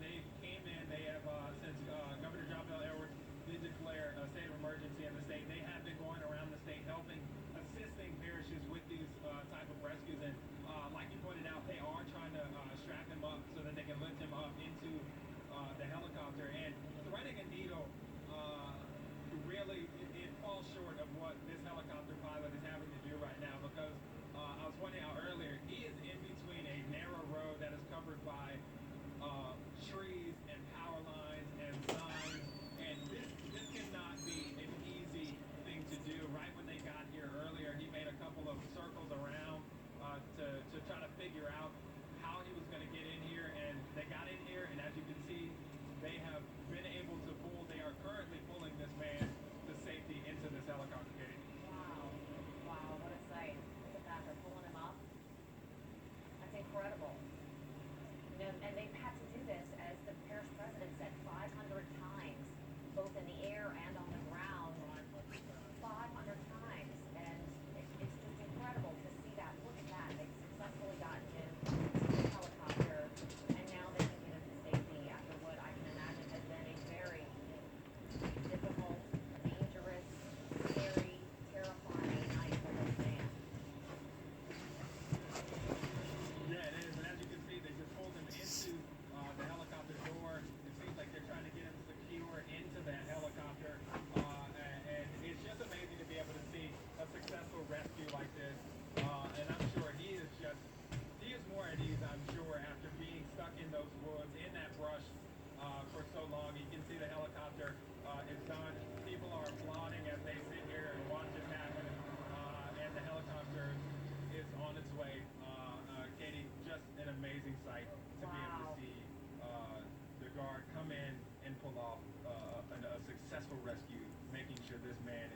they came in. They have since Governor John Bel Edwards did declare a state of emergency in the state. They have been going around the state helping, assisting parishes with these type of rescues. And like you pointed out, they are trying to strap him up so that they can lift him up into the helicopter. And threading a needle. Really, it falls short of what this helicopter pilot is having to do right now because I was pointing out earlier, he is in between a narrow road that is covered by trees and power lines and signs, and this cannot be an easy thing to do. Right when they got here earlier, he made a couple of circles around to try to figure out how he was going to get in here, and they got in here, and as you can see, they have been able to pull. They are currently pulling this man to safety into this helicopter, Katie. Wow. Wow, what a sight. Look at that, they're pulling him up. That's incredible. You know, and they've had to do this, as the parish president said, 500 times, both in the air and on the ground. 500 times. And it's just incredible to see that. Look at that. They've successfully gotten him to the helicopter, and now they can get him to safety after what I can imagine has been a very difficult, dangerous, scary, terrifying night for this man. Yeah, it is. And as you can see, they just pulled him into the helicopter door. It seems like they're trying to get him secure into that helicopter. And it's just amazing to be able to see a successful rescue like this. And I'm sure he is more at ease, I'm sure, after being stuck in those woods, in that brush for so long. You can see the helicopter is done. People are applauding as they sit here and watch this happen. And the helicopter is on its way. Katie, just an amazing sight to be able to see the guard come in and pull off a successful rescue, making sure this man